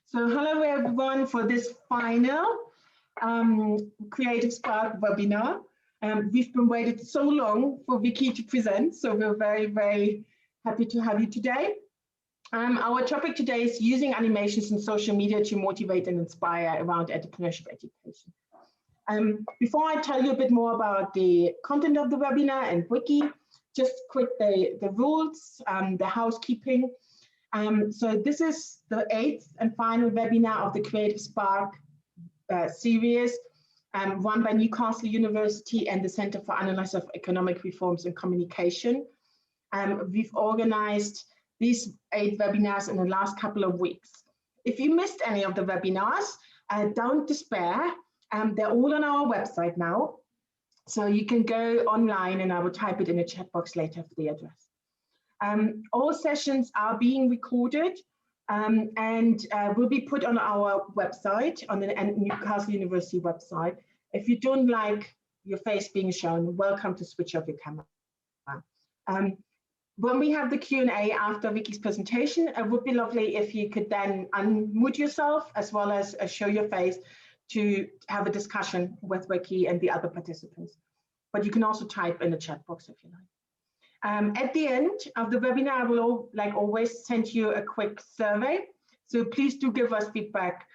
So hello everyone for this final Creative Spark webinar. We've been waiting so long for Vicky to present, so we're very, very happy to have you today. Our topic today is using animations and social media to motivate and inspire around entrepreneurship education. Before I tell you a bit more about the content of the webinar and Vicky, just quick the rules, the housekeeping. So this is the 8th and final webinar of the Creative Spark series, run by Newcastle University and the Center for Analysis of Economic Reforms and Communication. We've organized these 8 webinars in the last couple of weeks. If you missed any of the webinars, don't despair. They're all on our website now. So you can go online and I will type it in the chat box later for the address. All sessions are being recorded and will be put on our website, on the Newcastle University website. If you don't like your face being shown, welcome to switch off your camera. When we have the Q&A after Vicky's presentation, it would be lovely if you could then unmute yourself as well as show your face to have a discussion with Vicky and the other participants. But you can also type in the chat box if you like. At the end of the webinar, I will, like always, send you a quick survey. So please do give us feedback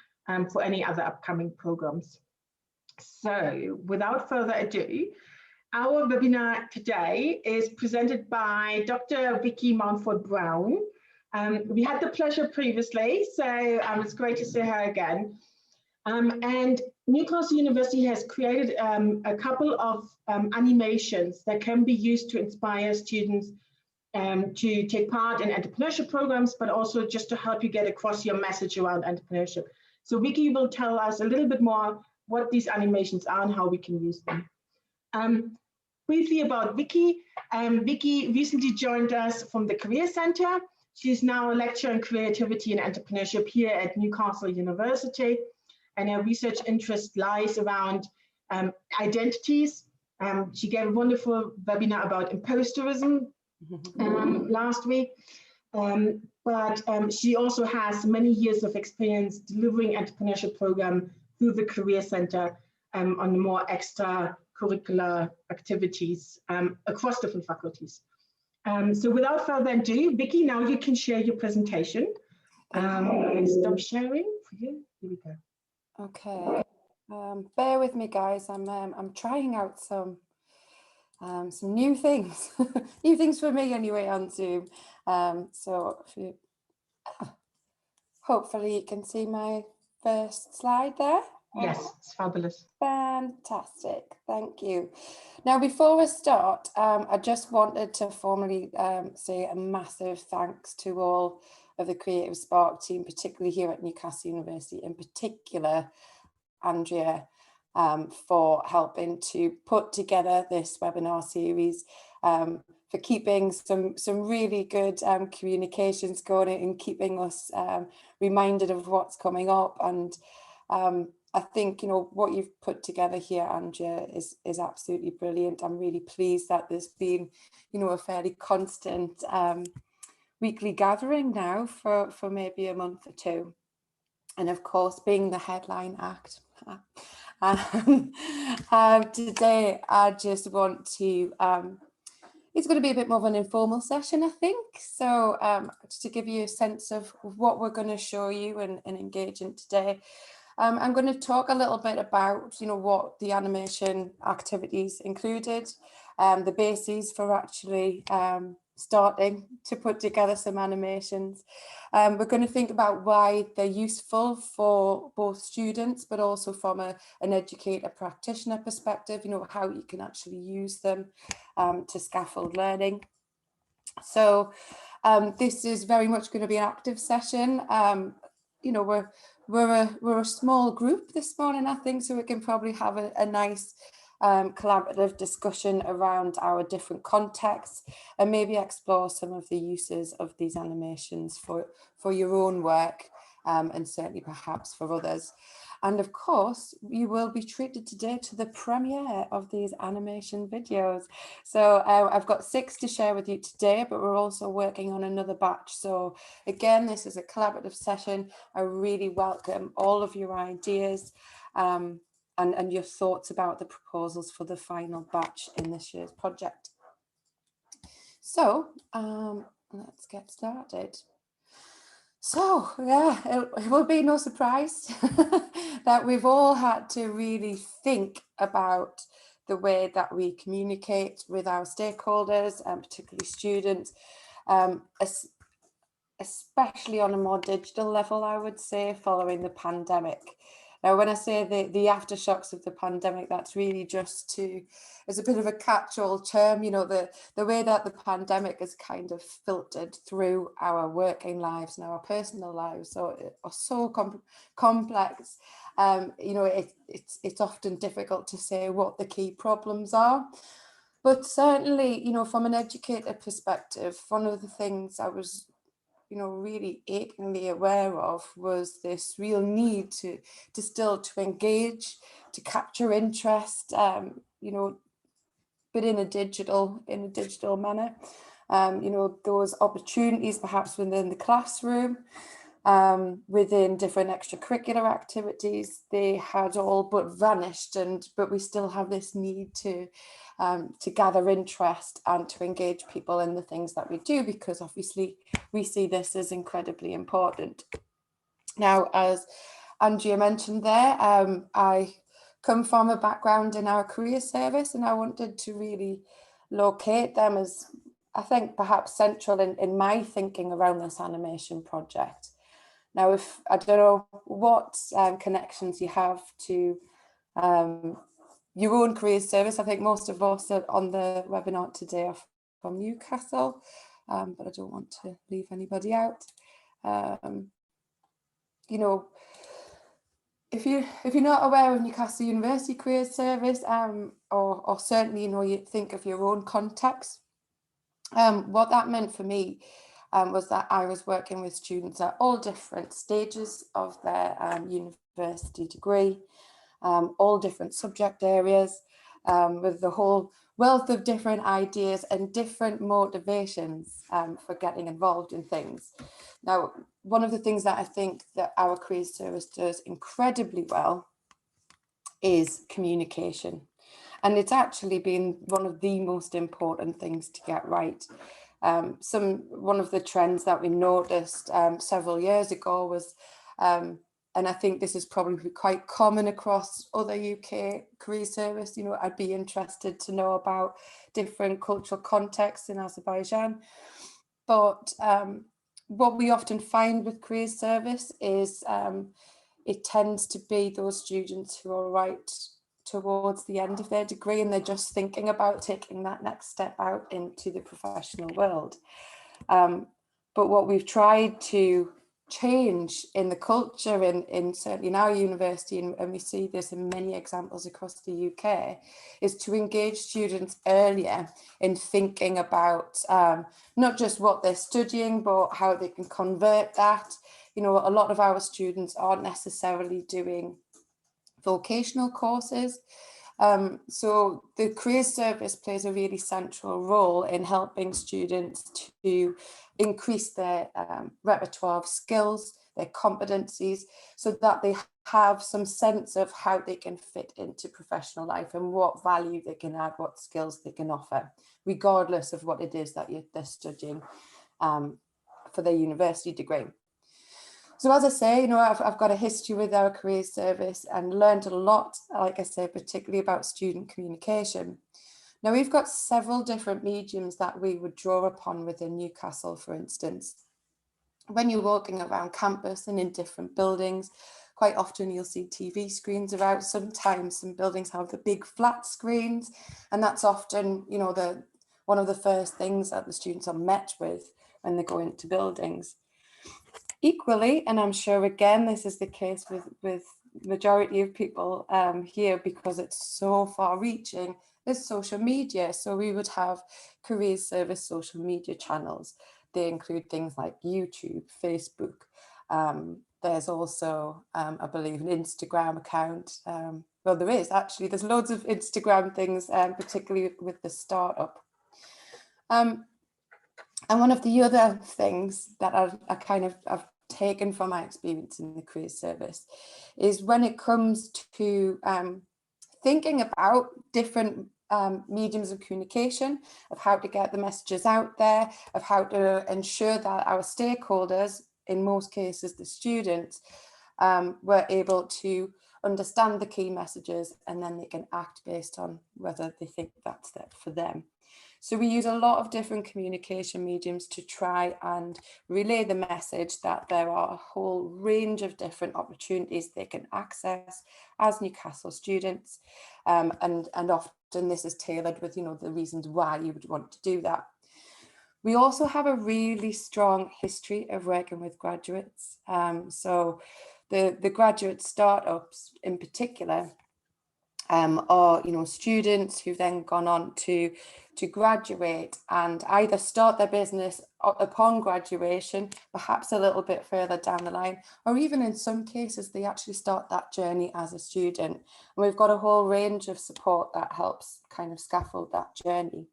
for any other upcoming programs. So without further ado, our webinar today is presented by Dr. Victoria Mountford-Brown. We had the pleasure previously, so it's great to see her again. And Newcastle University has created a couple of animations that can be used to inspire students to take part in entrepreneurship programs, but also just to help you get across your message around entrepreneurship. So Vicky will tell us a little bit more what these animations are and how we can use them. Briefly about Vicky. Vicky recently joined us from the Career Center. She's now a lecturer in creativity and entrepreneurship here at Newcastle University. And her research interest lies around identities. She gave a wonderful webinar about imposterism last week, but she also has many years of experience delivering entrepreneurship program through the Career Center on more extracurricular activities across different faculties. So without further ado, Vicky, now you can share your presentation. Stop sharing for you. Here we go. Okay, bear with me, guys. I'm trying out some new things, new things for me anyway on Zoom. So if you, hopefully you can see my first slide there. Yes, it's fabulous. Fantastic, thank you. Now, before we start, I just wanted to formally say a massive thanks to all of the Creative Spark team, particularly here at Newcastle University, in particular Andrea, for helping to put together this webinar series, for keeping some really good communications going and keeping us reminded of what's coming up. And I think, you know, what you've put together here, Andrea, is absolutely brilliant. I'm really pleased that there's been, you know, a fairly constant weekly gathering now for maybe a month or two. And of course, being the headline act, today I just want to, it's going to be a bit more of an informal session, I think. So just to give you a sense of what we're going to show you and engage in today, I'm going to talk a little bit about, you know, what the animation activities included, the bases for actually starting to put together some animations. We're going to think about why they're useful for both students, but also from an educator practitioner perspective, you know, how you can actually use them to scaffold learning. So this is very much going to be an active session. You know, we're a small group this morning, I think, so we can probably have a nice collaborative discussion around our different contexts and maybe explore some of the uses of these animations for your own work and certainly perhaps for others. And of course, you will be treated today to the premiere of these animation videos. So I've got 6 to share with you today, but we're also working on another batch. So again, this is a collaborative session. I really welcome all of your ideas and your thoughts about the proposals for the final batch in this year's project. So let's get started. So yeah, it will be no surprise that we've all had to really think about the way that we communicate with our stakeholders, and particularly students, especially on a more digital level, I would say, following the pandemic. Now, when I say the aftershocks of the pandemic, that's really just as a bit of a catch-all term, you know, the way that the pandemic has kind of filtered through our working lives and our personal lives, so complex. You know, it's often difficult to say what the key problems are. But certainly, you know, from an educator perspective, one of the things I was really achingly aware of was this real need to engage, to capture interest, you know, but in a digital manner. You know, those opportunities perhaps within the classroom, within different extracurricular activities, they had all but vanished, but we still have this need to gather interest and to engage people in the things that we do, because obviously we see this as incredibly important. Now, as Andrea mentioned there, I come from a background in our career service, and I wanted to really locate them as, I think, perhaps central in my thinking around this animation project. Now, I don't know what connections you have to your own career service. I think most of us on the webinar today are from Newcastle, but I don't want to leave anybody out. You know, if you're not aware of Newcastle University Career Service, or certainly, you know, you think of your own context, what that meant for me was that I was working with students at all different stages of their university degree, all different subject areas, with the whole wealth of different ideas and different motivations for getting involved in things. Now, one of the things that I think that our career service does incredibly well is communication. And it's actually been one of the most important things to get right. One of the trends that we noticed several years ago was, and I think this is probably quite common across other UK career service, you know, I'd be interested to know about different cultural contexts in Azerbaijan. But what we often find with career service is it tends to be those students who are right towards the end of their degree, and they're just thinking about taking that next step out into the professional world. But what we've tried to change in the culture in certainly in our university, and we see this in many examples across the UK, is to engage students earlier in thinking about not just what they're studying, but how they can convert that. You know, a lot of our students aren't necessarily doing vocational courses. So the career service plays a really central role in helping students to increase their repertoire of skills, their competencies, so that they have some sense of how they can fit into professional life and what value they can add, what skills they can offer, regardless of what it is that they're studying for their university degree. So as I say, you know, I've got a history with our career service and learned a lot, like I say, particularly about student communication. Now, we've got several different mediums that we would draw upon within Newcastle, for instance. When you're walking around campus and in different buildings, quite often you'll see TV screens around. Sometimes some buildings have the big flat screens, and that's often, you know, one of the first things that the students are met with when they go into buildings. Equally, and I'm sure again this is the case with majority of people here, because it's so far-reaching, is social media. So we would have career service social media channels. They include things like YouTube, Facebook, there's also, I believe, an Instagram account. Well, there is actually, there's loads of Instagram things, particularly with the startup. And one of the other things that I've taken from my experience in the careers service is when it comes to thinking about different mediums of communication, of how to get the messages out there, of how to ensure that our stakeholders, in most cases the students, were able to understand the key messages, and then they can act based on whether they think that's it for them. So we use a lot of different communication mediums to try and relay the message that there are a whole range of different opportunities they can access as Newcastle students, and often this is tailored with, you know, the reasons why you would want to do that. We also have a really strong history of working with graduates. So the graduate startups in particular are, you know, students who've then gone on to graduate and either start their business upon graduation, perhaps a little bit further down the line, or even in some cases they actually start that journey as a student. And we've got a whole range of support that helps kind of scaffold that journey.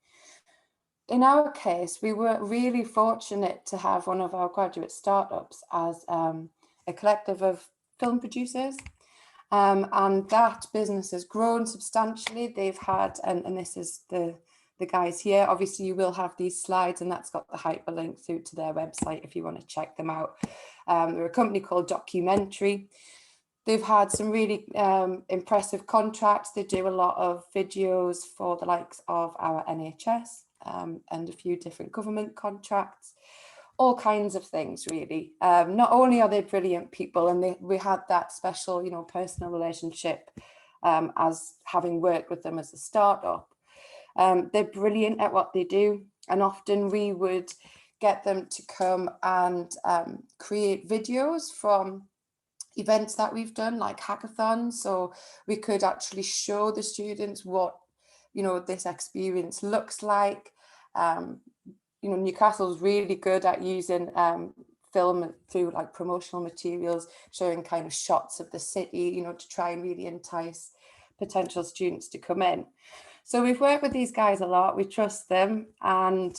In our case, we were really fortunate to have one of our graduate startups as a collective of film producers. And that business has grown substantially. They've had, and this is the guys here, obviously you will have these slides, and that's got the hyperlink through to their website if you want to check them out. They're a company called Documentary. They've had some really impressive contracts. They do a lot of videos for the likes of our NHS and a few different government contracts. All kinds of things, really. Not only are they brilliant people, and we had that special, you know, personal relationship as having worked with them as a startup. They're brilliant at what they do, and often we would get them to come and create videos from events that we've done, like hackathons, so we could actually show the students what, you know, this experience looks like. You know, Newcastle's really good at using film through like promotional materials, showing kind of shots of the city, you know, to try and really entice potential students to come in. So we've worked with these guys a lot, we trust them, and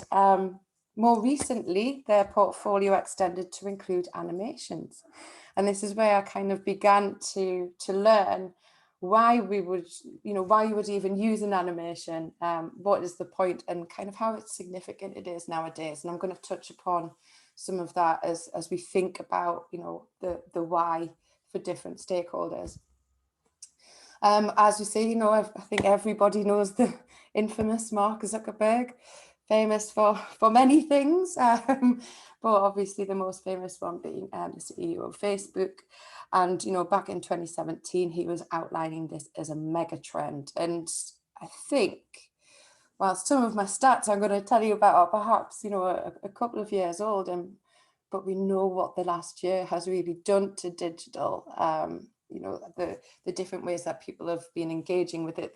more recently their portfolio extended to include animations. And this is where I kind of began to learn why we would, you know, why you would even use an animation, what is the point, and kind of how significant it is nowadays. And I'm going to touch upon some of that as we think about, you know, the why for different stakeholders. As we say, you know, I think everybody knows the infamous Mark Zuckerberg, famous for many things, but obviously the most famous one being the CEO of Facebook. And, you know, back in 2017, he was outlining this as a mega trend. And I think, well, some of my stats I'm going to tell you about are perhaps, you know, a couple of years old, but we know what the last year has really done to digital. You know, the different ways that people have been engaging with it,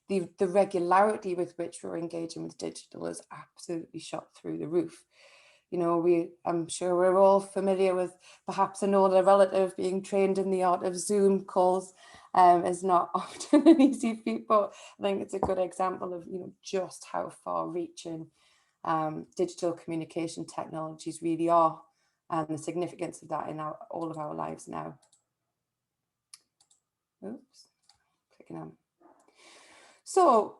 the regularity with which we're engaging with digital is absolutely shot through the roof. You know, I'm sure we're all familiar with perhaps an older relative being trained in the art of Zoom calls. Is not often an easy feat, but I think it's a good example of, you know, just how far-reaching digital communication technologies really are, and the significance of that in all of our lives now. Oops, clicking on. So,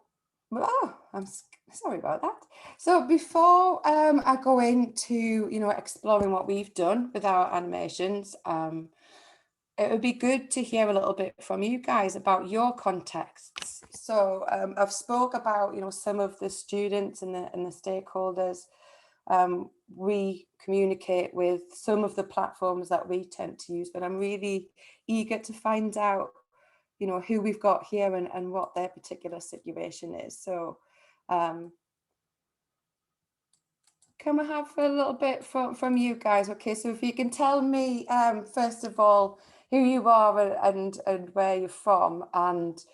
I'm sorry about that. So before I go into, you know, exploring what we've done with our animations, it would be good to hear a little bit from you guys about your contexts. So I've spoke about, you know, some of the students and the stakeholders we communicate with, some of the platforms that we tend to use, but I'm really eager to find out, you know, who we've got here and what their particular situation is. So can we have a little bit from you guys? Okay, so if you can tell me first of all who you are and where you're from, and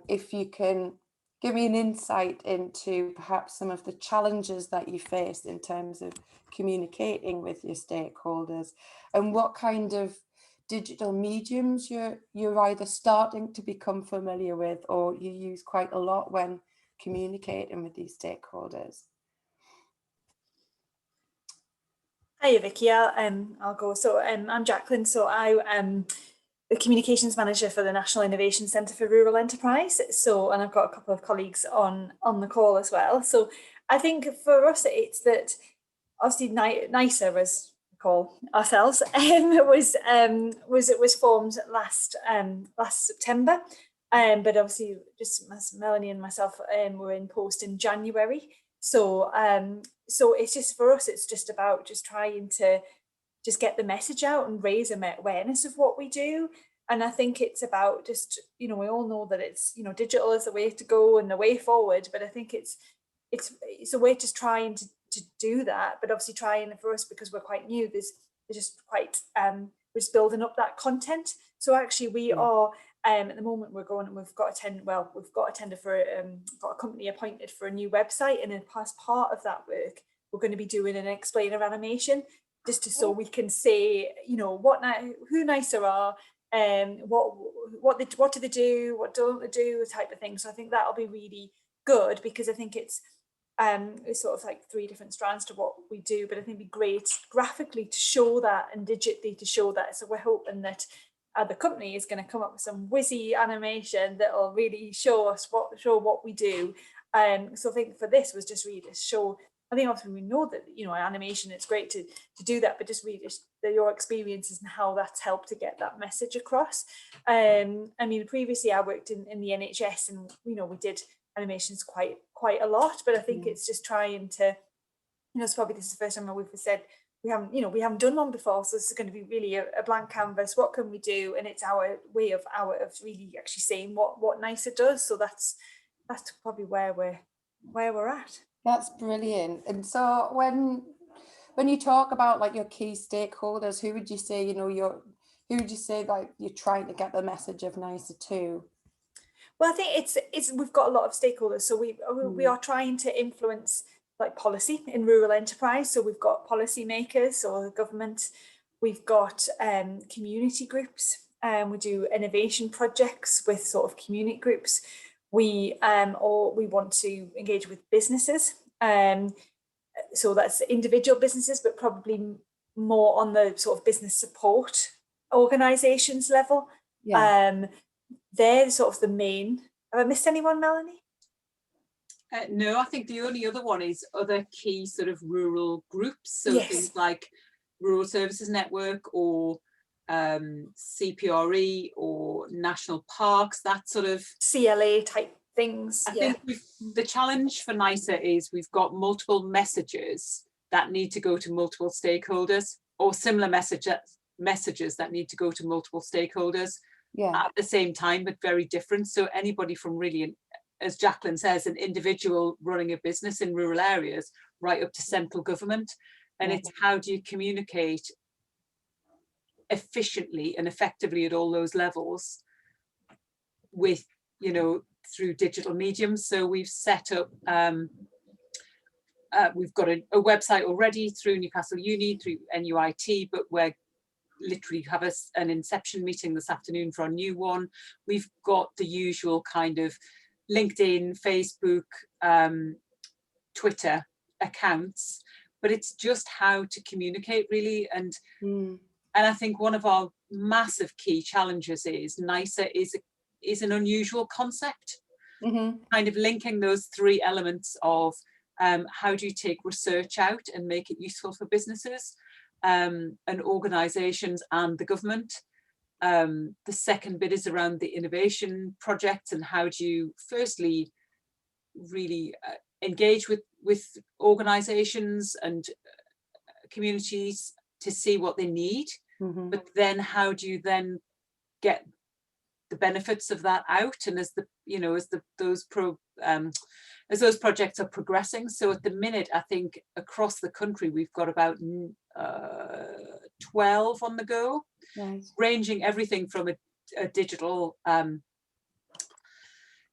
if you can give me an insight into perhaps some of the challenges that you faced in terms of communicating with your stakeholders, and what kind of digital mediums you're either starting to become familiar with or you use quite a lot when communicating with these stakeholders. Hi Vicky, I'll go. So I'm Jacqueline. So I am the communications manager for the National Innovation Centre for Rural Enterprise. So, and I've got a couple of colleagues on the call as well. So I think for us, it's that obviously NICER, as we call ourselves, was formed last September. But obviously, just as Melanie and myself were in post in January. So so it's just for us, it's just about just trying to just get the message out and raise awareness of what we do. And I think it's about just, we all know that it's, digital is the way to go and the way forward, but I think it's a way just trying to do that, but obviously trying for us, because we're quite new, there's just quite we're just building up that content. So actually we are at the moment we've got a tender for got a company appointed for a new website, and then as part of that work we're going to be doing an explainer animation, just so we can say who NICER are, what do they do, what don't they do, type of thing. So I think that'll be really good, because I think it's sort of like 3 different strands to what we do, but I think it'd be great graphically to show that and digitally to show that. So we're hoping that the company is going to come up with some whizzy animation that will really show what we do. So I think for this was just really to show, I think obviously we know that, animation, it's great to do that, but just really just your experiences and how that's helped to get that message across. I mean, previously I worked in the NHS, and, we did animations quite a lot, but I think it's just trying to, it's probably this is the first time we've said, we haven't done one before, so this is going to be really a blank canvas. What can we do? And it's our way of really actually saying what NICER does. So that's probably where we're at. That's brilliant. And so when you talk about like your key stakeholders, who would you say like you're trying to get the message of NICER to? Well, I think it's we've got a lot of stakeholders, so we are trying to influence like policy in rural enterprise. So we've got policymakers or government, we've got community groups, we do innovation projects with sort of community groups. We want to engage with businesses, so that's individual businesses, but probably more on the sort of business support organisations level. They're sort of the main. Have I missed anyone, Melanie? No, I think the only other one is other key sort of rural groups. So things like Rural Services Network or CPRE or National Parks, that sort of CLA type things. I think the challenge for NICER is we've got multiple messages that need to go to multiple stakeholders, or similar messages that need to go to multiple stakeholders at the same time, but very different. So anybody from really, as Jacqueline says, an individual running a business in rural areas, right up to central government. And it's how do you communicate efficiently and effectively at all those levels with, through digital mediums. So we've set up, we've got a website already through Newcastle Uni, through NUIT, but we're literally have an inception meeting this afternoon for a new one. We've got the usual kind of LinkedIn, Facebook, Twitter accounts, but it's just how to communicate really. And I think one of our massive key challenges is NICER is an unusual concept, kind of linking those 3 elements of how do you take research out and make it useful for businesses and organisations and the government. The second bit is around the innovation projects and how do you firstly really engage with organisations and communities to see what they need, but then how do you then get the benefits of that out, and as those projects are progressing. So at the minute, I think across the country we've got about 12 on the go, ranging everything from a digital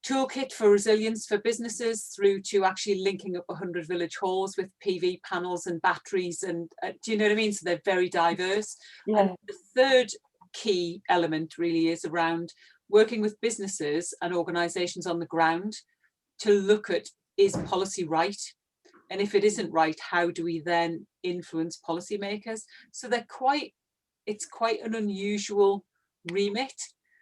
toolkit for resilience for businesses through to actually linking up 100 village halls with PV panels and batteries, and do you know what I mean? So they're very diverse. Yeah. And the third key element really is around working with businesses and organisations on the ground to look at, is policy right? And if it isn't right, how do we then influence policymakers? So it's quite an unusual remit.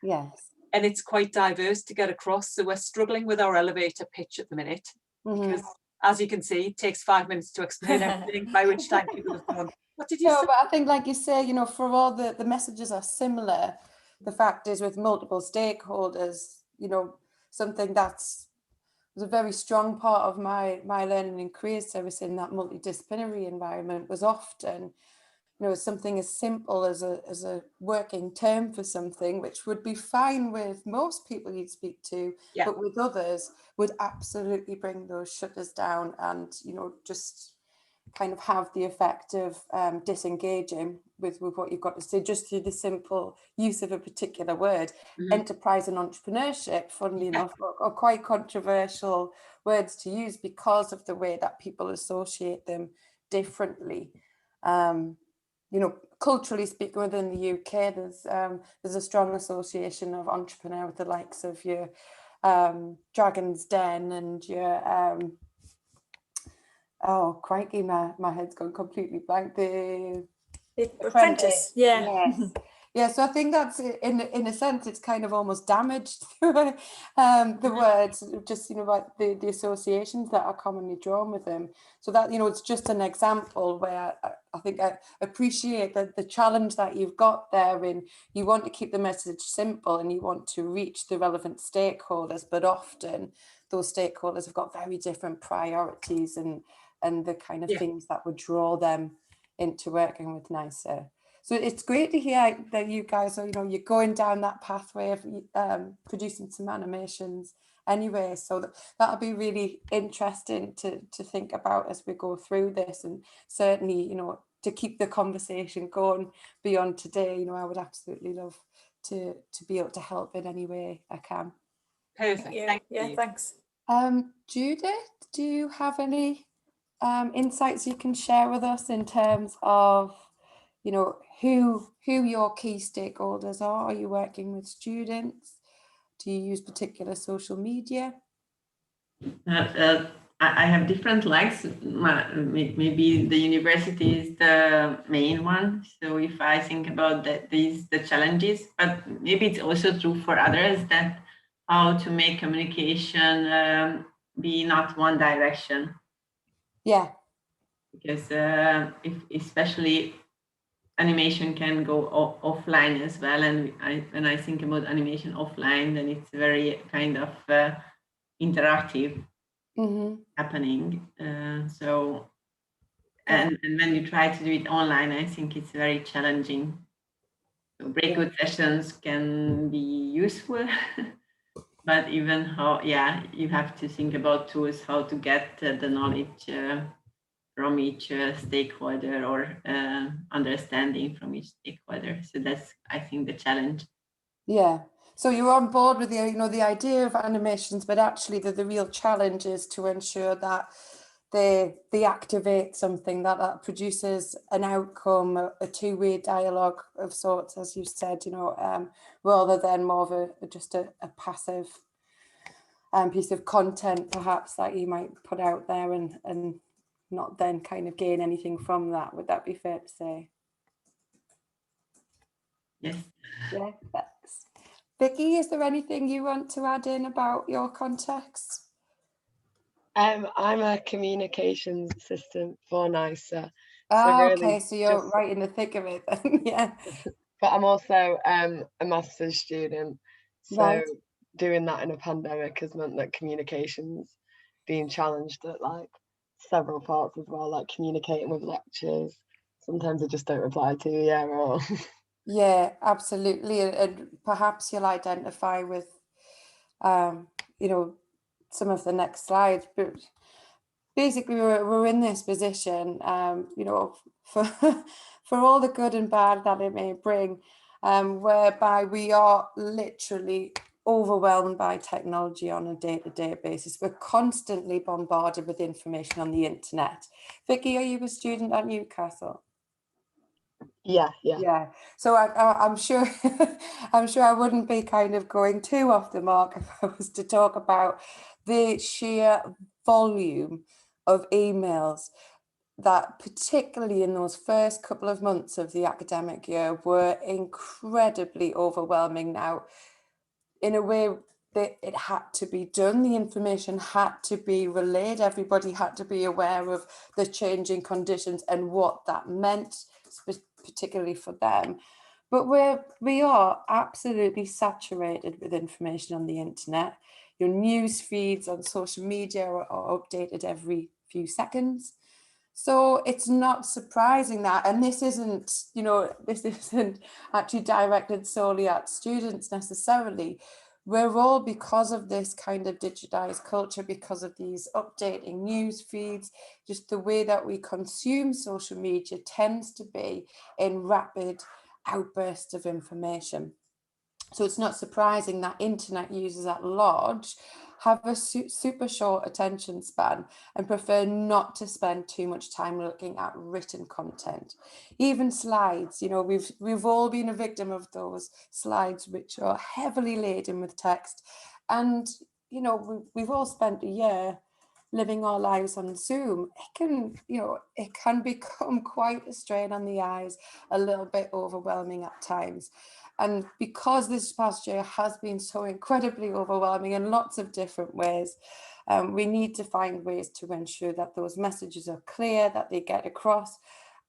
Yes. And it's quite diverse to get across. So we're struggling with our elevator pitch at the minute, because as you can see, it takes 5 minutes to explain everything, by which time people have gone, what did you say? But I think, like you say, you know, for all the messages are similar, the fact is with multiple stakeholders, you know, something was a very strong part of my learning and career service in that multidisciplinary environment was often, you know, something as simple as a working term for something, which would be fine with most people you'd speak to, but with others would absolutely bring those shutters down and, you know, just kind of have the effect of disengaging with what you've got to say just through the simple use of a particular word. Enterprise and entrepreneurship, funnily enough, are quite controversial words to use because of the way that people associate them differently. You know, culturally speaking, within the UK, there's a strong association of entrepreneur with the likes of your Dragon's Den and your oh crikey, my head's gone completely blank. The Apprentice. Yes. Yeah, so I think that's in a sense it's kind of almost damaged through the words, just, you know, about the associations that are commonly drawn with them. So that, you know, it's just an example where I think I appreciate the challenge that you've got there, and you want to keep the message simple and you want to reach the relevant stakeholders, but often those stakeholders have got very different priorities and the kind of things that would draw them into working with NICER. So it's great to hear that you guys are, you know, you're going down that pathway of producing some animations anyway. So that'll be really interesting to think about as we go through this, and certainly, you know, to keep the conversation going beyond today. You know, I would absolutely love to be able to help in any way I can. Perfect. Thank you. Thanks. Judith, do you have any insights you can share with us in terms of, you know, who your key stakeholders are? Are you working with students? Do you use particular social media? I have different likes. Maybe the university is the main one. So if I think about the challenges, but maybe it's also true for others, that how to make communication be not one direction. Yeah. Because if especially animation can go offline as well, and when I think about animation offline, then it's very kind of interactive happening. So and when you try to do it online, I think it's very challenging. So breakout sessions can be useful, but even you have to think about tools, how to get the knowledge from each stakeholder, or understanding from each stakeholder. So that's, I think, the challenge. Yeah. So you're on board with the idea of animations, but actually the real challenge is to ensure that they activate something that produces an outcome, a two-way dialogue of sorts, as you said, you know, rather than more of just a passive piece of content, perhaps, that you might put out there and not then kind of gain anything from that. Would that be fair to say? Yes. Yeah, thanks. Vicky, is there anything you want to add in about your context? I'm a communications assistant for NICER. Okay, so you're right in the thick of it then. Yeah. But I'm also a master's student, so doing that in a pandemic has meant that communications being challenged at like several parts as well, like communicating with lecturers. Sometimes they just don't reply to you, or yeah, absolutely. And perhaps you'll identify with you know, some of the next slides, but basically we're in this position, you know, for for all the good and bad that it may bring, whereby we are literally overwhelmed by technology on a day-to-day basis. We're constantly bombarded with information on the internet. Vicky, are you a student at Newcastle? Yeah. So I'm sure I'm sure I wouldn't be kind of going too off the mark if I was to talk about the sheer volume of emails that, particularly in those first couple of months of the academic year, were incredibly overwhelming. Now, in a way that it had to be done, the information had to be relayed, everybody had to be aware of the changing conditions and what that meant, particularly for them. But we are absolutely saturated with information on the internet. Your news feeds on social media are updated every few seconds. So it's not surprising that, and this isn't actually directed solely at students necessarily. We're all, because of this kind of digitized culture, because of these updating news feeds, just the way that we consume social media tends to be in rapid outbursts of information. So it's not surprising that internet users at large have a super short attention span and prefer not to spend too much time looking at written content. Even slides, we've all been a victim of those slides which are heavily laden with text. And, we've all spent a year living our lives on Zoom. It can become quite a strain on the eyes, a little bit overwhelming at times. And because this past year has been so incredibly overwhelming in lots of different ways, we need to find ways to ensure that those messages are clear, that they get across,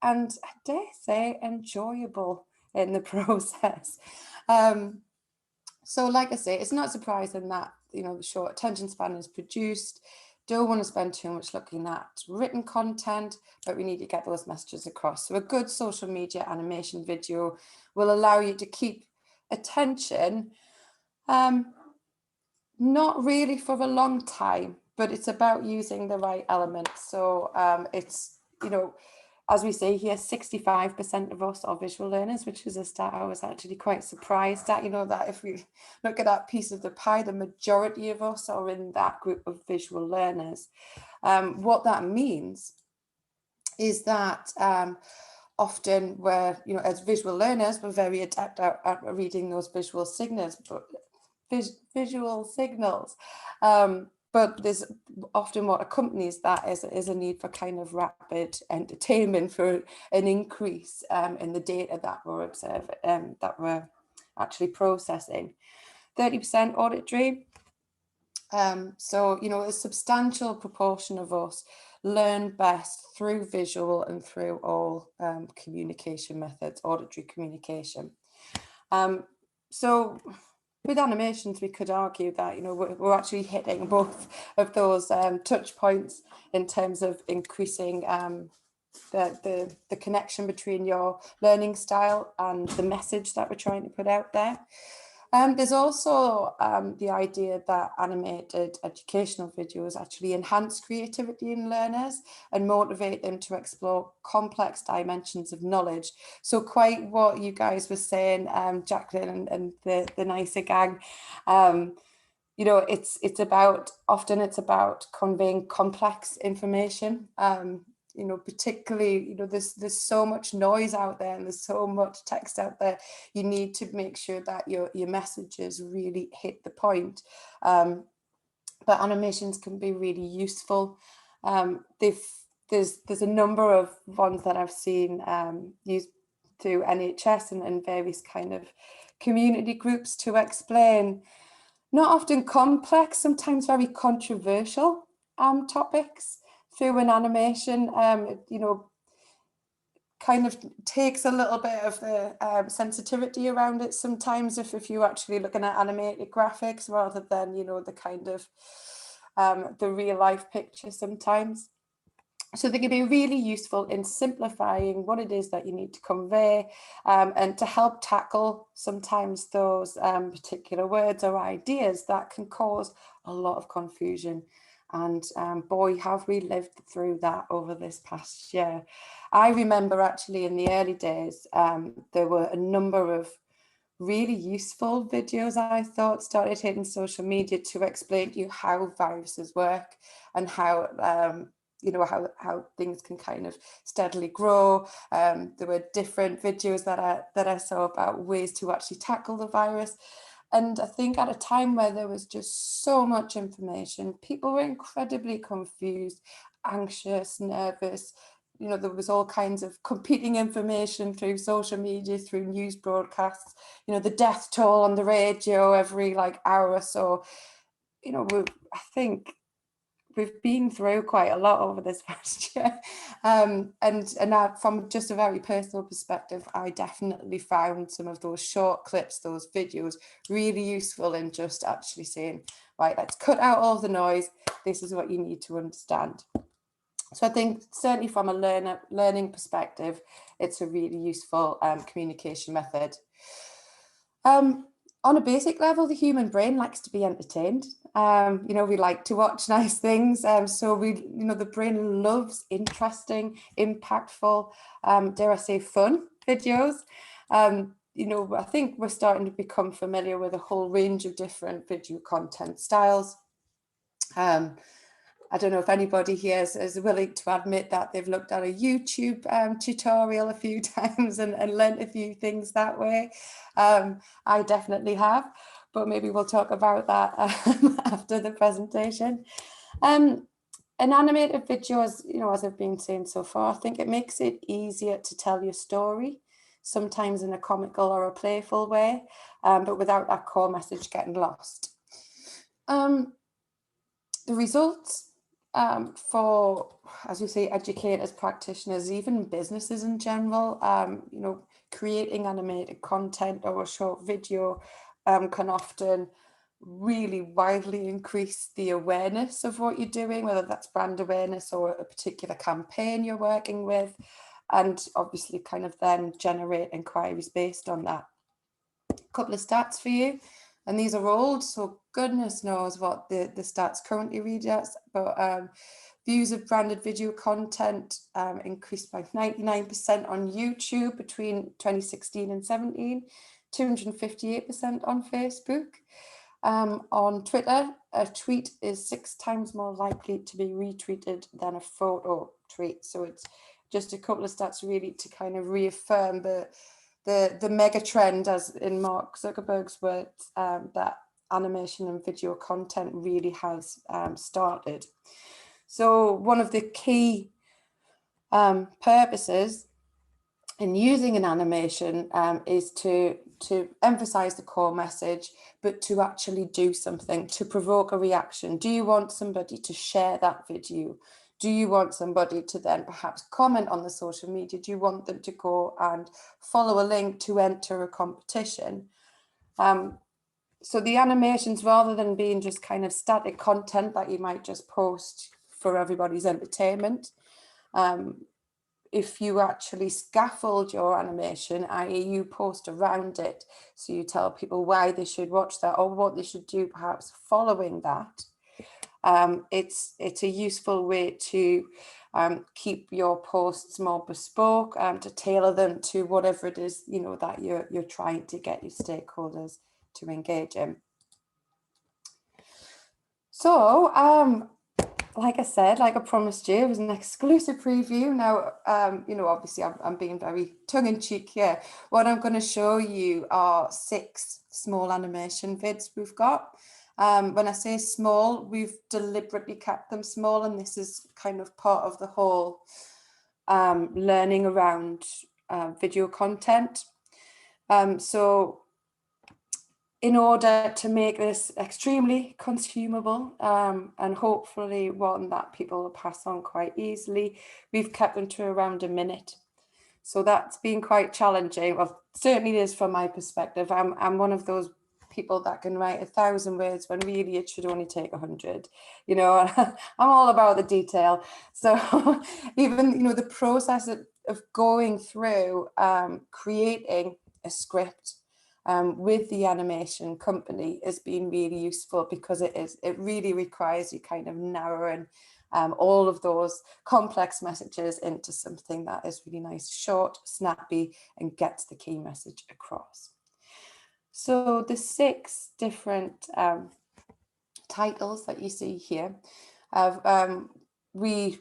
and I dare say enjoyable in the process. So like I say, it's not surprising that, the short attention span is produced. Don't want to spend too much looking at written content, but we need to get those messages across. So a good social media animation video will allow you to keep attention, not really for a long time, but it's about using the right elements. So it's, as we say here, 65% of us are visual learners, which is a stat I was actually quite surprised at, that if we look at that piece of the pie, the majority of us are in that group of visual learners. What that means is that often we're, as visual learners, we're very adept at reading those visual signals, but there's often what accompanies that is a need for kind of rapid entertainment, for an increase in the data that we're observing, that we're actually processing. 30% auditory. So, a substantial proportion of us learn best through visual and through all communication methods, auditory communication. So with animations, we could argue that, we're actually hitting both of those touch points in terms of increasing the connection between your learning style and the message that we're trying to put out there. There's also the idea that animated educational videos actually enhance creativity in learners and motivate them to explore complex dimensions of knowledge. So quite what you guys were saying, Jacqueline and the NICER gang, it's about conveying complex information. Particularly, there's so much noise out there and there's so much text out there. You need to make sure that your messages really hit the point. But animations can be really useful. There's a number of ones that I've seen used through NHS and various kind of community groups to explain not often complex, sometimes very controversial topics through an animation. Kind of takes a little bit of the sensitivity around it sometimes if you're actually looking at animated graphics rather than, the kind of the real life picture sometimes. So they can be really useful in simplifying what it is that you need to convey and to help tackle sometimes those particular words or ideas that can cause a lot of confusion. And boy, have we lived through that over this past year. I remember actually in the early days, there were a number of really useful videos, I thought, started hitting social media to explain to you how viruses work and how you know, how things can kind of steadily grow. There were different videos that I saw about ways to actually tackle the virus. And I think at a time where there was just so much information, people were incredibly confused, anxious, nervous. You know, there was all kinds of competing information through social media, through news broadcasts, you know, the death toll on the radio every like hour or so. You know, I think we've been through quite a lot over this past year. And from just a very personal perspective, I definitely found some of those short clips, those videos, really useful in just actually saying, right, let's cut out all the noise. This is what you need to understand. So I think certainly from a learning perspective, it's a really useful communication method. On a basic level, the human brain likes to be entertained. You know, we like to watch nice things. So you know, the brain loves interesting, impactful, dare I say, fun videos. You know, I think we're starting to become familiar with a whole range of different video content styles. I don't know if anybody here is willing to admit that they've looked at a YouTube tutorial a few times and learned a few things that way. I definitely have, but maybe we'll talk about that after the presentation. An animated video, as you know, as I've been saying so far, I think it makes it easier to tell your story, sometimes in a comical or a playful way, but without that core message getting lost. The results for, as we say, educators, practitioners, even businesses in general, you know, creating animated content or a short video can often really widely increase the awareness of what you're doing, whether that's brand awareness or a particular campaign you're working with, and obviously kind of then generate inquiries based on that. A couple of stats for you. And these are old, so goodness knows what the stats currently read as, but views of branded video content increased by 99% on YouTube between 2016 and 17, 258% on Facebook. On Twitter, a tweet is 6 times more likely to be retweeted than a photo tweet. So it's just a couple of stats really to kind of reaffirm the mega trend, as in Mark Zuckerberg's words, that animation and video content really has started. So one of the key purposes in using an animation is to emphasize the core message, but to actually do something, to provoke a reaction. Do you want somebody to share that video? Do you want somebody to then perhaps comment on the social media? Do you want them to go and follow a link to enter a competition? So the animations, rather than being just kind of static content that you might just post for everybody's entertainment, if you actually scaffold your animation, i.e. you post around it, so you tell people why they should watch that or what they should do perhaps following that, it's a useful way to keep your posts more bespoke, to tailor them to whatever it is, you know, that you're trying to get your stakeholders to engage in. So like I said, like I promised you, it was an exclusive preview. Now, you know, obviously I'm being very tongue-in-cheek here. What I'm going to show you are 6 small animation vids we've got. When I say small, we've deliberately kept them small, and this is kind of part of the whole learning around video content. So in order to make this extremely consumable and hopefully one that people will pass on quite easily, we've kept them to around a minute. So that's been quite challenging. Well, certainly it is from my perspective. I'm one of those people that can write 1,000 words when really it should only take 100. You know, I'm all about the detail. So even, you know, the process of going through creating a script with the animation company has been really useful, because it really requires you kind of narrowing all of those complex messages into something that is really nice, short, snappy, and gets the key message across. So the 6 different titles that you see here, we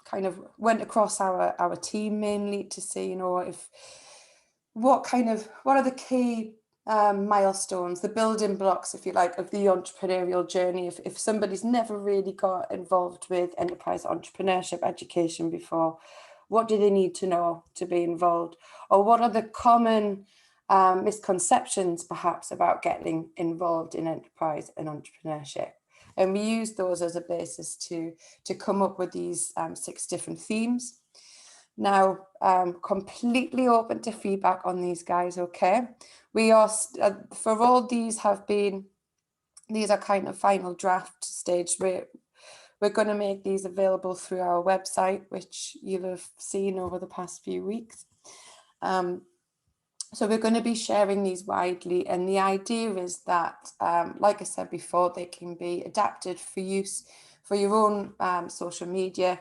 kind of went across our team mainly to see, you know, what are the key milestones, the building blocks, if you like, of the entrepreneurial journey. If somebody's never really got involved with enterprise entrepreneurship education before, what do they need to know to be involved? Or what are the common misconceptions perhaps about getting involved in enterprise and entrepreneurship? And we use those as a basis to come up with these 6 different themes. Now, completely open to feedback on these, guys, okay? We are, for all these are kind of final draft stage. We're going to make these available through our website, which you'll have seen over the past few weeks. So we're going to be sharing these widely, and the idea is that, like I said before, they can be adapted for use for your own social media,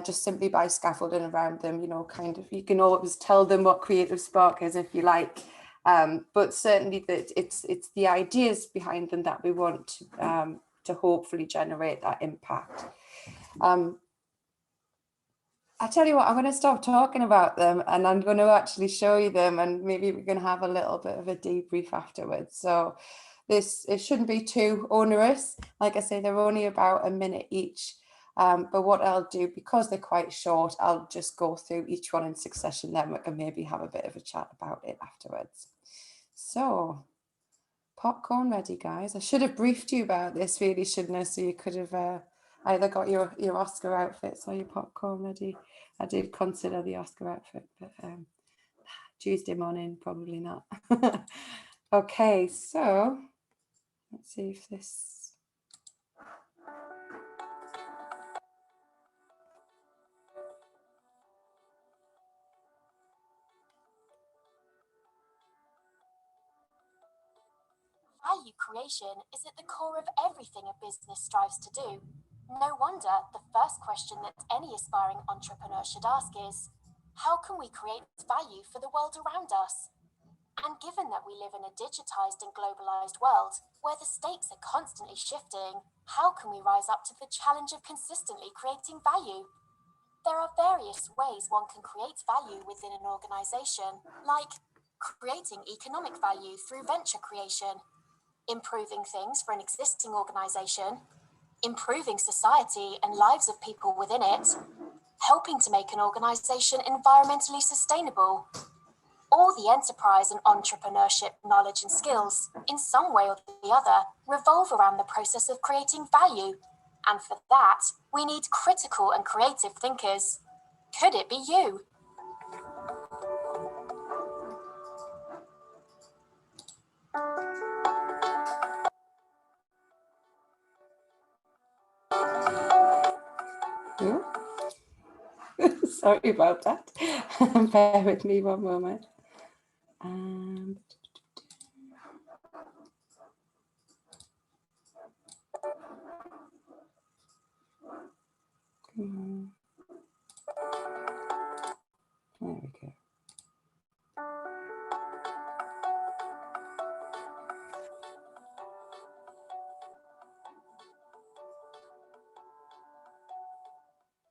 just simply by scaffolding around them. You know, kind of, you can always tell them what Creative Spark is if you like, but certainly that it's the ideas behind them that we want to hopefully generate that impact. I tell you what, I'm going to stop talking about them and I'm going to actually show you them, and maybe we can have a little bit of a debrief afterwards. So it shouldn't be too onerous. Like I say, they're only about a minute each. But what I'll do, because they're quite short, I'll just go through each one in succession, then we can maybe have a bit of a chat about it afterwards. So, popcorn ready, guys. I should have briefed you about this, really, shouldn't I? So you could have either got your Oscar outfits or your popcorn ready. I did consider the Oscar outfit, but Tuesday morning, probably not. Okay, so let's see if this... Value creation is at the core of everything a business strives to do. No wonder the first question that any aspiring entrepreneur should ask is, how can we create value for the world around us? And given that we live in a digitized and globalized world, where the stakes are constantly shifting, how can we rise up to the challenge of consistently creating value? There are various ways one can create value within an organization, like creating economic value through venture creation, improving things for an existing organization, improving society and lives of people within it, helping to make an organization environmentally sustainable. All the enterprise and entrepreneurship knowledge and skills, in some way or the other, revolve around the process of creating value. And for that, we need critical and creative thinkers. Could it be you? Sorry about that. Bear with me one moment. There we go.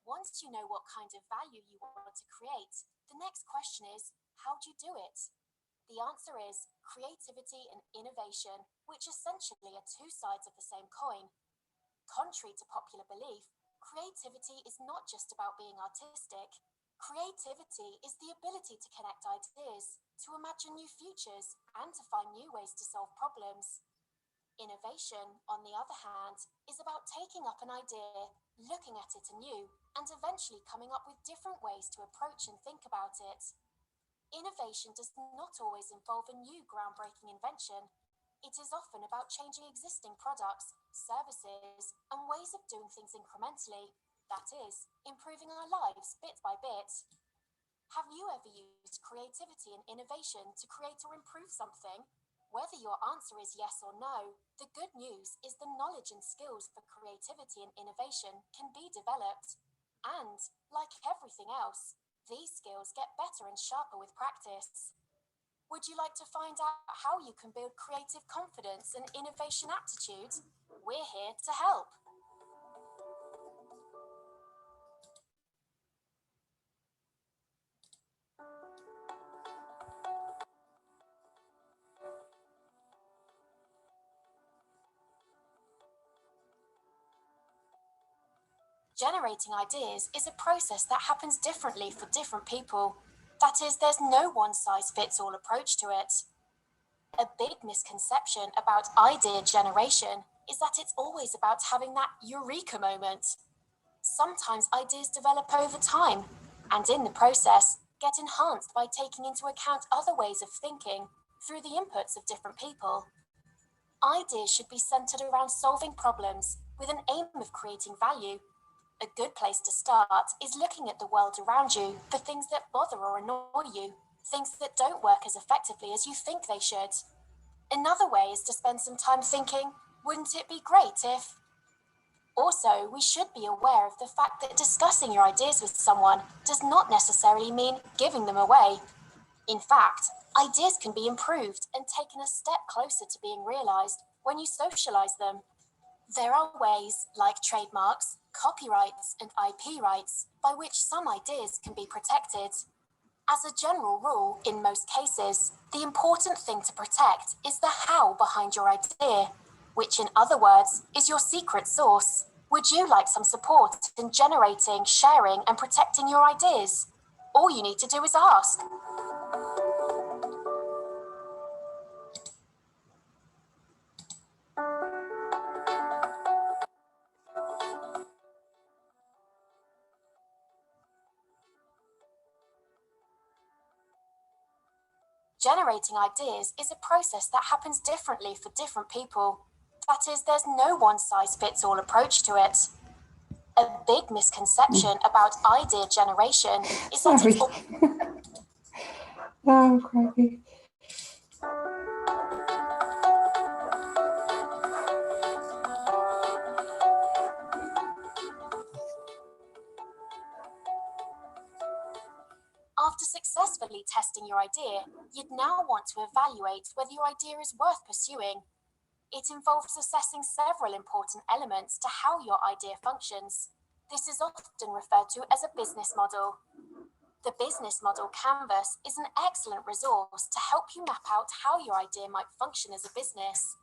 Once you know what kind of value you want to create, the next question is, how do you do it? The answer is creativity and innovation, which essentially are 2 sides of the same coin. Contrary to popular belief, creativity is not just about being artistic. Creativity is the ability to connect ideas, to imagine new futures, and to find new ways to solve problems. Innovation, on the other hand, is about taking up an idea, looking at it anew, and eventually coming up with different ways to approach and think about it. Innovation does not always involve a new groundbreaking invention. It is often about changing existing products, services, and ways of doing things incrementally. That is, improving our lives bit by bit. Have you ever used creativity and innovation to create or improve something? Whether your answer is yes or no, the good news is the knowledge and skills for creativity and innovation can be developed. And, like everything else, these skills get better and sharper with practice. Would you like to find out how you can build creative confidence and innovation aptitude? We're here to help. Generating ideas is a process that happens differently for different people. That is, there's no one-size-fits-all approach to it. A big misconception about idea generation is that it's always about having that eureka moment. Sometimes ideas develop over time, and in the process, get enhanced by taking into account other ways of thinking through the inputs of different people. Ideas should be centered around solving problems with an aim of creating value. A good place to start is looking at the world around you for things that bother or annoy you, things that don't work as effectively as you think they should. Another way is to spend some time thinking, wouldn't it be great if... Also, we should be aware of the fact that discussing your ideas with someone does not necessarily mean giving them away. In fact, ideas can be improved and taken a step closer to being realized when you socialize them. There are ways, like trademarks, copyrights, and IP rights, by which some ideas can be protected. As a general rule, in most cases, the important thing to protect is the how behind your idea, which in other words is your secret sauce. Would you like some support in generating, sharing, and protecting your ideas? All you need to do is ask. Generating ideas is a process that happens differently for different people. That is, there's no one-size-fits-all approach to it. A big misconception about idea generation is that it's all... Oh, crikey. After successfully testing your idea, you'd now want to evaluate whether your idea is worth pursuing. It involves assessing several important elements to how your idea functions. This is often referred to as a business model. The business model canvas is an excellent resource to help you map out how your idea might function as a business.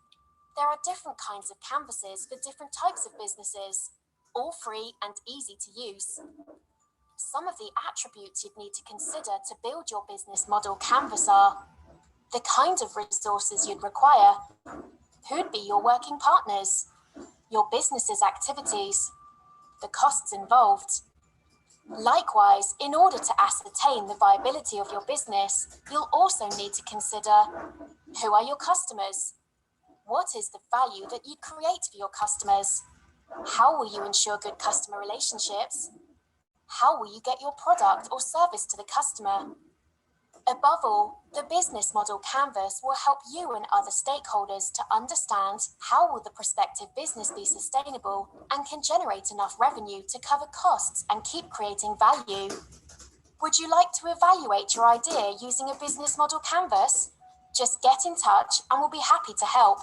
There are different kinds of canvases for different types of businesses, all free and easy to use. Some of the attributes you'd need to consider to build your business model canvas are the kind of resources you'd require, who'd be your working partners, your business's activities, the costs involved. Likewise, in order to ascertain the viability of your business, you'll also need to consider who are your customers, what is the value that you create for your customers, how will you ensure good customer relationships, how will you get your product or service to the customer? Above all, the business model canvas will help you and other stakeholders to understand how will the prospective business be sustainable and can generate enough revenue to cover costs and keep creating value. Would you like to evaluate your idea using a business model canvas? Just get in touch and we'll be happy to help.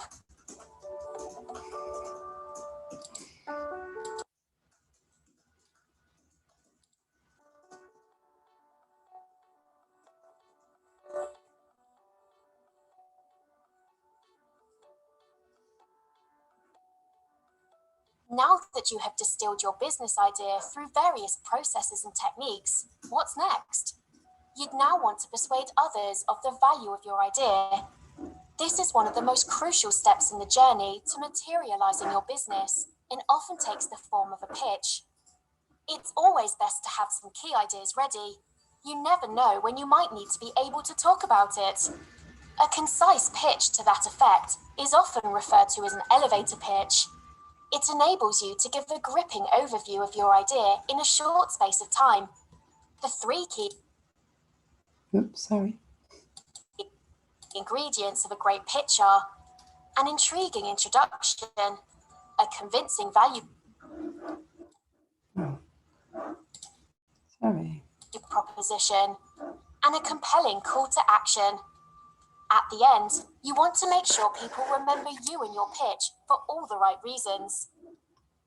Now that you have distilled your business idea through various processes and techniques, what's next? You'd now want to persuade others of the value of your idea. This is one of the most crucial steps in the journey to materializing your business and often takes the form of a pitch. It's always best to have some key ideas ready. You never know when you might need to be able to talk about it. A concise pitch to that effect is often referred to as an elevator pitch. It enables you to give a gripping overview of your idea in a short space of time. The three key ingredients of a great pitch are an intriguing introduction, a convincing value proposition, and a compelling call to action. At the end, you want to make sure people remember you and your pitch for all the right reasons.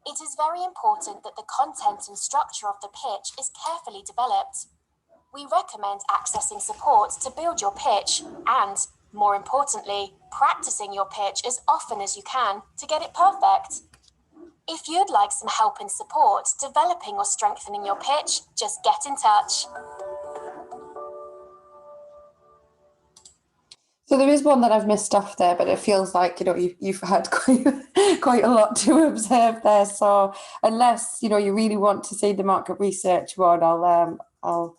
It is very important that the content and structure of the pitch is carefully developed. We recommend accessing support to build your pitch and, more importantly, practicing your pitch as often as you can to get it perfect. If you'd like some help and support developing or strengthening your pitch, just get in touch. So there is one that I've missed off there, but it feels like, you know, you've had quite a lot to observe there. So unless, you know, you really want to see the market research one, I'll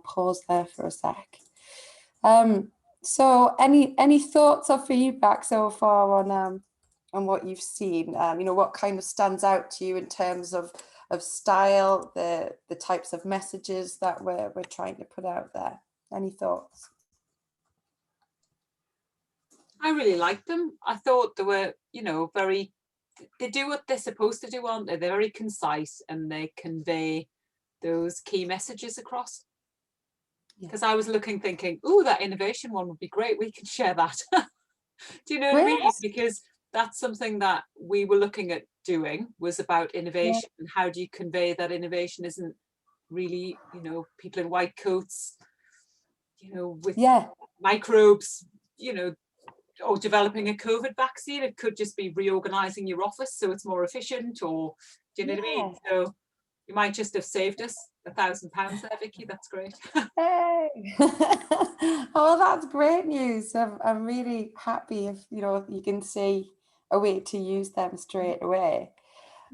pause there for a sec. So any thoughts or feedback so far on what you've seen? You know, what kind of stands out to you in terms of style, the types of messages that we're trying to put out there? Any thoughts? I really liked them. I thought they were, you know, they do what they're supposed to do, aren't they? They're very concise and they convey those key messages across. Because I was thinking, oh, that innovation one would be great. We can share that. Do you know what I mean? Because that's something that we were looking at doing, was about innovation. And how do you convey that innovation isn't really, you know, people in white coats, you know, with microbes, you know, or developing a COVID vaccine. It could just be reorganizing your office so it's more efficient, or do you know what I mean? So you might just have saved us £1,000 there, Vicky. That's great. Hey. Oh, that's great news. I'm really happy if, you know, you can see a way to use them straight away.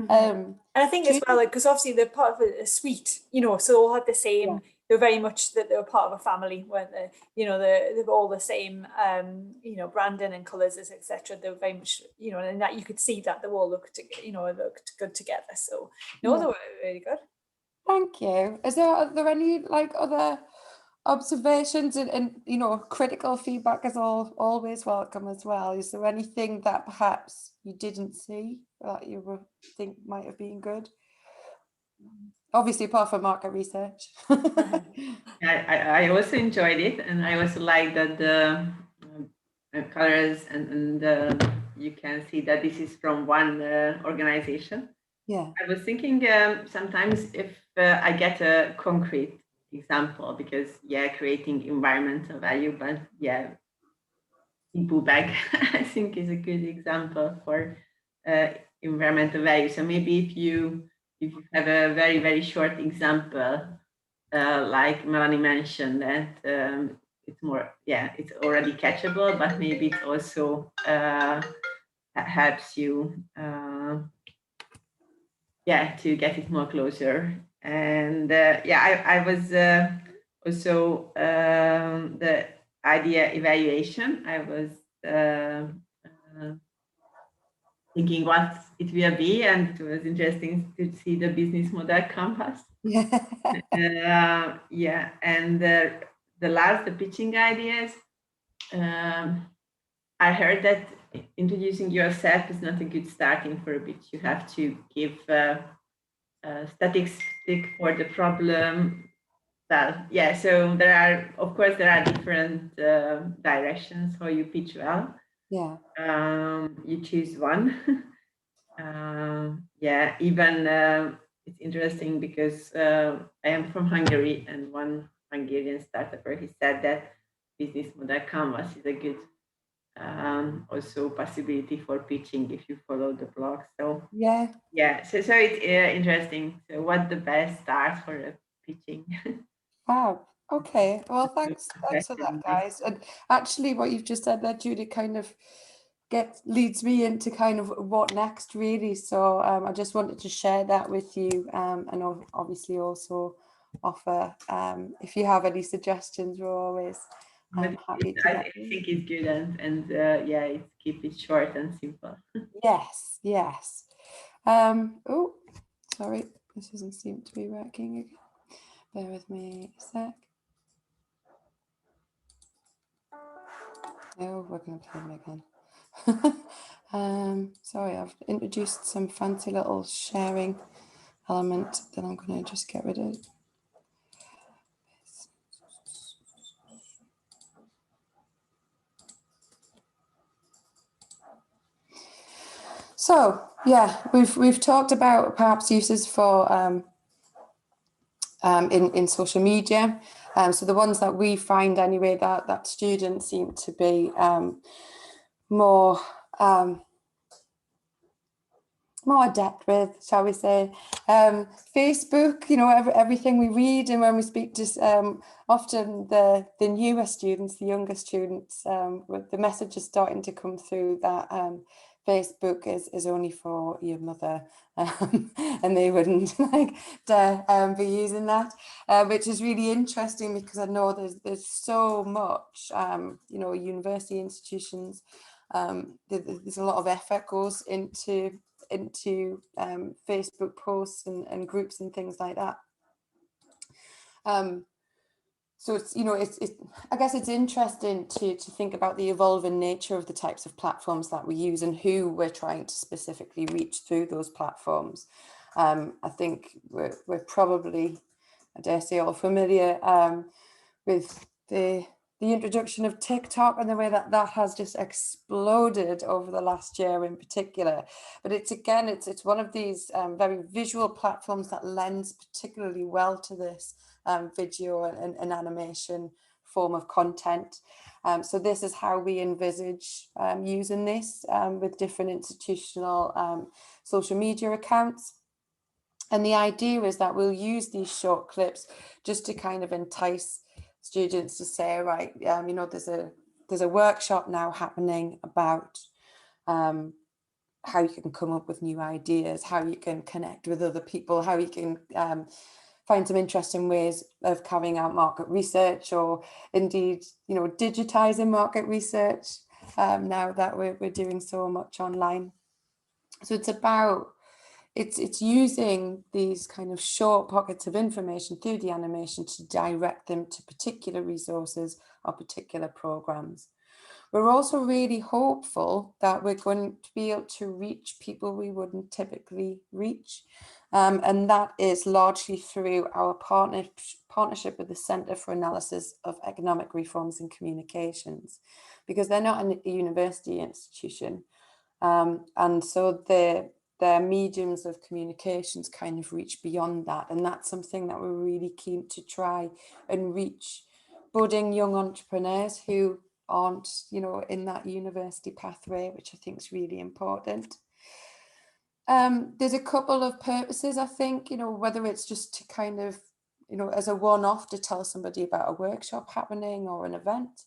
And I think as well, because obviously they're part of a suite, you know, so they all had the same. They're very much that they were part of a family, weren't they? You know, they've all the same, you know, branding and colours, etc. They were very much, you know, and that you could see that they all looked good together. So no, they were really good. Thank you. Are there any like other observations and you know, critical feedback is always welcome as well? Is there anything that perhaps you didn't see that you think might have been good? Obviously, apart from market research. I also enjoyed it, and I also like that the colors and you can see that this is from one organization. Yeah, I was thinking sometimes if I get a concrete example, because creating environmental value, but people bag I think is a good example for environmental value. So maybe if you have a very, very short example, like Melanie mentioned, that it's more, it's already catchable, but maybe it also helps you to get it more closer. And I was also the idea evaluation. I was thinking what it will be, and it was interesting to see the business model compass. And the pitching ideas. I heard that introducing yourself is not a good starting for a pitch. You have to give statistic for the problem. So there are, of course, different directions how you pitch well. You choose one. Even it's interesting because I am from Hungary, and one Hungarian startup, he said that business model canvas is a good also possibility for pitching if you follow the blog. So so it's interesting. So what the best start for a pitching? Wow. Okay. Well, thanks for that, guys. And actually, what you've just said there, Judy, kind of leads me into kind of what next, really. So I just wanted to share that with you, and obviously also offer if you have any suggestions, we're always happy to. I think it's good, and it's keep it short and simple. Yes. Oh, sorry, this doesn't seem to be working again. Bear with me a sec. Oh, we're going to play them again. Sorry, I've introduced some fancy little sharing element that I'm going to just get rid of. So yeah, we've talked about perhaps uses for in social media. So the ones that we find anyway that students seem to be more adept with, shall we say. Facebook, you know, everything we read, and when we speak to often the newer students, the younger students, the message is starting to come through that Facebook is only for your mother, and they wouldn't like dare be using that, which is really interesting, because I know there's so much, you know, university institutions, there's a lot of effort goes into Facebook posts and groups and things like that. So it's, you know, I guess it's interesting to think about the evolving nature of the types of platforms that we use and who we're trying to specifically reach through those platforms. I think we're probably, I dare say, all familiar with the introduction of TikTok and the way that has just exploded over the last year in particular. But it's one of these very visual platforms that lends particularly well to this video and animation form of content. So this is how we envisage using this with different institutional social media accounts. And the idea is that we'll use these short clips just to kind of entice students to say, right, you know, there's a workshop now happening about how you can come up with new ideas, how you can connect with other people, how you can find some interesting ways of carrying out market research, or indeed, you know, digitizing market research now that we're doing so much online. So it's about it's using these kind of short pockets of information through the animation to direct them to particular resources or particular programs. We're also really hopeful that we're going to be able to reach people we wouldn't typically reach. And that is largely through our partnership with the Centre for Analysis of Economic Reforms and Communications, because they're not a university institution. And so their mediums of communications kind of reach beyond that. And that's something that we're really keen to try and reach budding young entrepreneurs who aren't, you know, in that university pathway, which I think is really important. There's a couple of purposes, I think, you know, whether it's just to kind of, you know, as a one-off to tell somebody about a workshop happening or an event.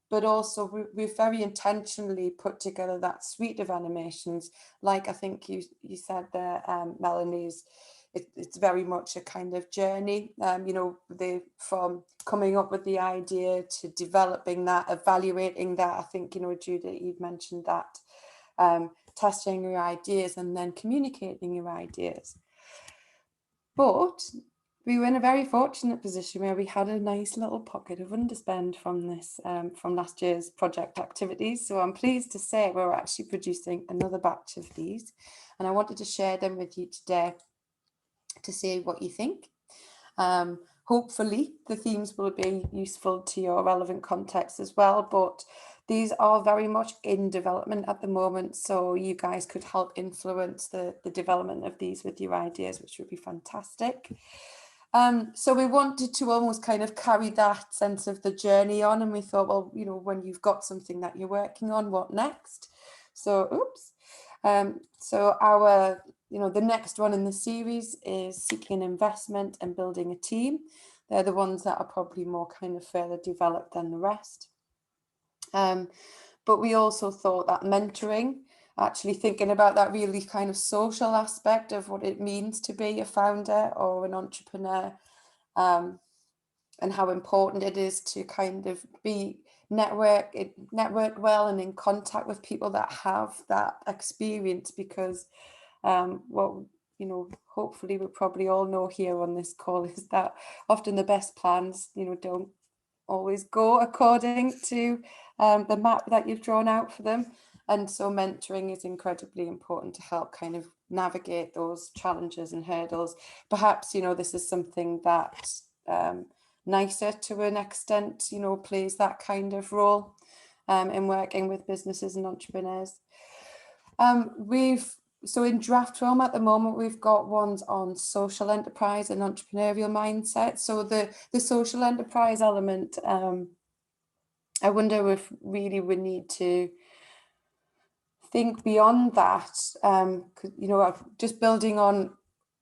But also we've very intentionally put together that suite of animations, like I think you said there, Melanie, it's very much a kind of journey, you know, from coming up with the idea to developing that, evaluating that. I think, you know, Judith, you've mentioned that, testing your ideas and then communicating your ideas. But we were in a very fortunate position where we had a nice little pocket of underspend from this, from last year's project activities. So I'm pleased to say we're actually producing another batch of these, and I wanted to share them with you today to see what you think. Hopefully the themes will be useful to your relevant context as well, but these are very much in development at the moment, so you guys could help influence the development of these with your ideas, which would be fantastic. So we wanted to almost kind of carry that sense of the journey on, and we thought, well, you know, when you've got something that you're working on, what next? So, so our, you know, the next one in the series is seeking investment and building a team. They're the ones that are probably more kind of further developed than the rest. But we also thought that mentoring, actually thinking about that really kind of social aspect of what it means to be a founder or an entrepreneur, and how important it is to kind of be network well and in contact with people that have that experience, because what, you know, hopefully we probably all know here on this call is that often the best plans, you know, don't always go according to the map that you've drawn out for them. And so mentoring is incredibly important to help kind of navigate those challenges and hurdles. Perhaps, you know, this is something that NICER to an extent, you know, plays that kind of role in working with businesses and entrepreneurs. So in draft form at the moment, we've got ones on social enterprise and entrepreneurial mindset. So the social enterprise element, I wonder if really we need to think beyond that. You know, just building on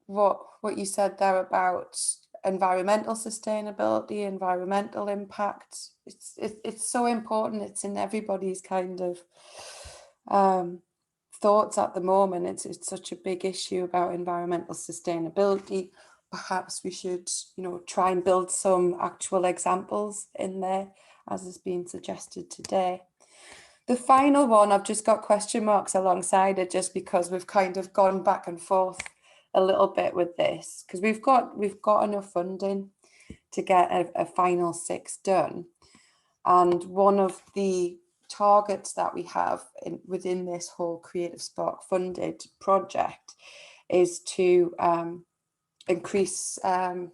what you said there about environmental sustainability, environmental impact. It's so important. It's in everybody's kind of thoughts at the moment. It's such a big issue about environmental sustainability. Perhaps we should, you know, try and build some actual examples in there, as has been suggested today. The final one, I've just got question marks alongside it, just because we've kind of gone back and forth a little bit with this, because we've got enough funding to get a final 6 done. And one of the targets that we have within this whole Creative Spark funded project is to increase, I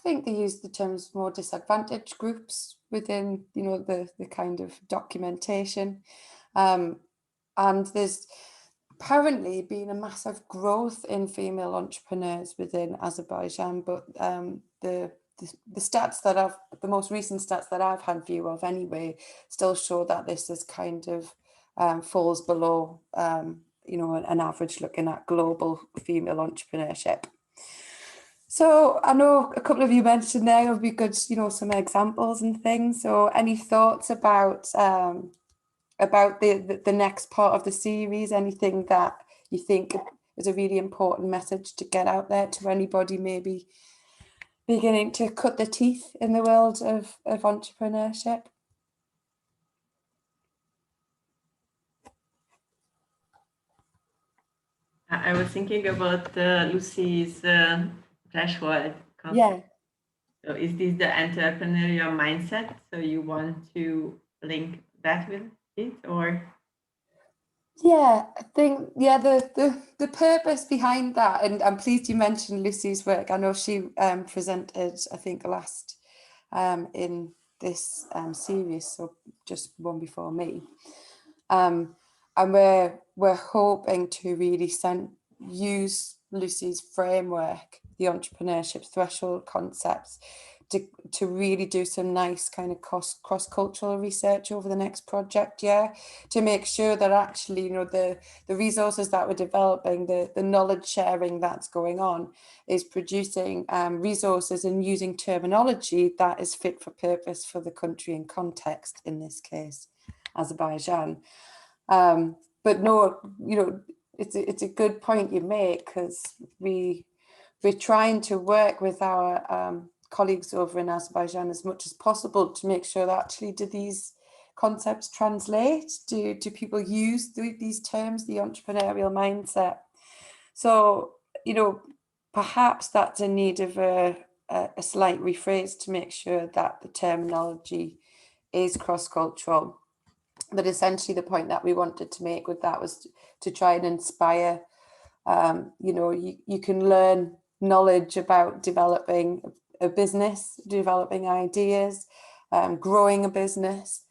think they use the terms more disadvantaged groups within, you know, the kind of documentation. And there's apparently been a massive growth in female entrepreneurs within Azerbaijan, but the stats that the most recent stats that I've had view of anyway, still show that this is kind of falls below, you know, an average looking at global female entrepreneurship. So I know a couple of you mentioned there would be good, you know, some examples and things. So any thoughts about the next part of the series? Anything that you think is a really important message to get out there to anybody maybe beginning to cut their teeth in the world of entrepreneurship? I was thinking about Lucy's threshold concept. Yeah. So is this the entrepreneurial mindset? So you want to link that with it, or? Yeah, I think, yeah, the purpose behind that, and I'm pleased you mentioned Lucy's work. I know she presented, I think, last in this series, so just one before me. And we're hoping to really use Lucy's framework, the entrepreneurship threshold concepts, to really do some nice kind of cross-cultural research over the next project year, to make sure that actually, you know, the resources that we're developing, the knowledge sharing that's going on, is producing resources and using terminology that is fit for purpose for the country and context, in this case, Azerbaijan. But no, you know, it's a good point you make, because we're trying to work with our colleagues over in Azerbaijan as much as possible to make sure that actually do these concepts translate, do people use these terms, the entrepreneurial mindset. So, you know, perhaps that's in need of a slight rephrase to make sure that the terminology is cross-cultural. But essentially the point that we wanted to make with that was to try and inspire, you know, you can learn knowledge about developing a business, developing ideas, growing a business,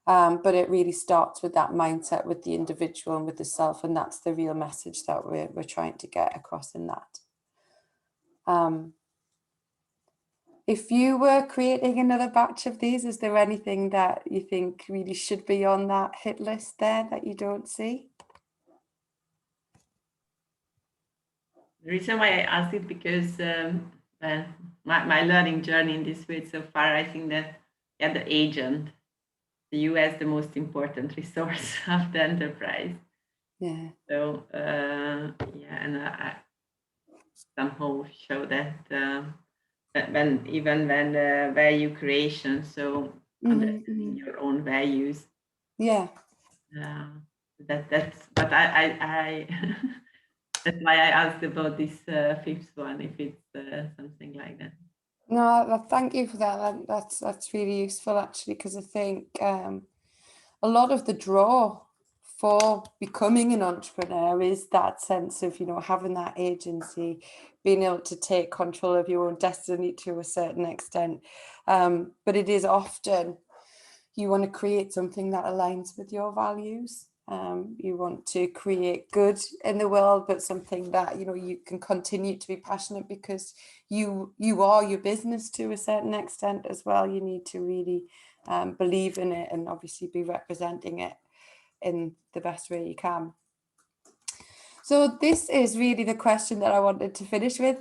but it really starts with that mindset, with the individual and with the self, and that's the real message that we're trying to get across in that. If you were creating another batch of these, is there anything that you think really should be on that hit list there that you don't see? The reason why I asked it, because well, my learning journey in this way so far, I think that the agent, the US, the most important resource of the enterprise. Yeah. So and I somehow show that when value creation, so understanding your own values. Yeah. That's but I that's why I asked about this 5th one, if it's something like that. No, thank you for that. That's really useful, actually, because I think a lot of the draw for becoming an entrepreneur is that sense of, you know, having that agency, being able to take control of your own destiny to a certain extent. But it is often you want to create something that aligns with your values. You want to create good in the world, but something that, you know, you can continue to be passionate, because you are your business to a certain extent as well. You need to really believe in it and obviously be representing it in the best way you can. So this is really the question that I wanted to finish with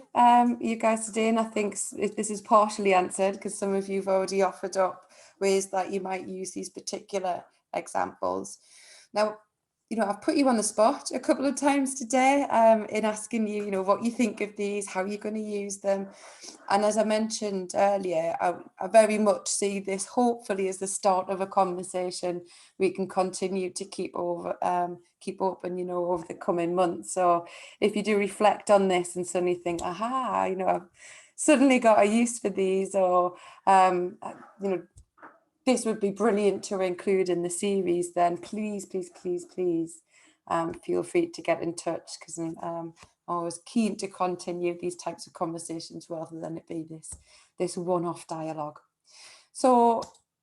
you guys today, and I think this is partially answered because some of you have already offered up ways that you might use these particular examples. Now, you know, I've put you on the spot a couple of times today in asking you, you know, what you think of these, how you're going to use them. And as I mentioned earlier, I very much see this hopefully as the start of a conversation we can continue to keep open, you know, over the coming months. So if you do reflect on this and suddenly think, aha, you know, I've suddenly got a use for these, or, you know, this would be brilliant to include in the series, then please, please, please, please feel free to get in touch, because I'm always keen to continue these types of conversations rather than it be this one-off dialogue. So,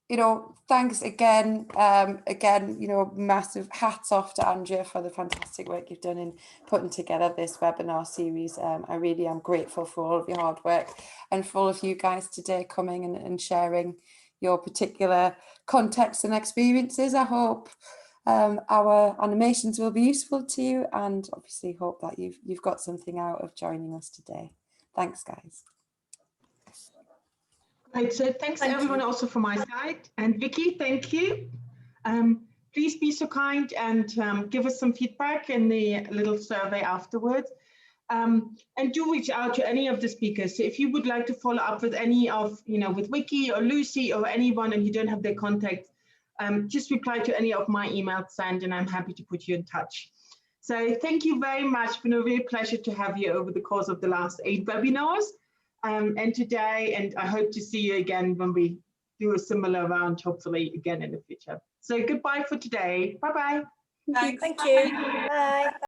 you know, thanks again, you know, massive hats off to Andrea for the fantastic work you've done in putting together this webinar series. I really am grateful for all of your hard work and for all of you guys today coming and sharing your particular context and experiences. I hope our animations will be useful to you, and obviously hope that you've got something out of joining us today. Thanks, guys. Right, so thanks everyone also from my side, and Vicky, thank you. Please be so kind and give us some feedback in the little survey afterwards. And do reach out to any of the speakers. So if you would like to follow up with any of, you know, with Vicky or Lucy or anyone, and you don't have their contact, just reply to any of my emails, and I'm happy to put you in touch. So thank you very much. It's been a real pleasure to have you over the course of the last 8 webinars and today, and I hope to see you again when we do a similar round, hopefully again in the future. So goodbye for today. Bye-bye. Thank you. Bye.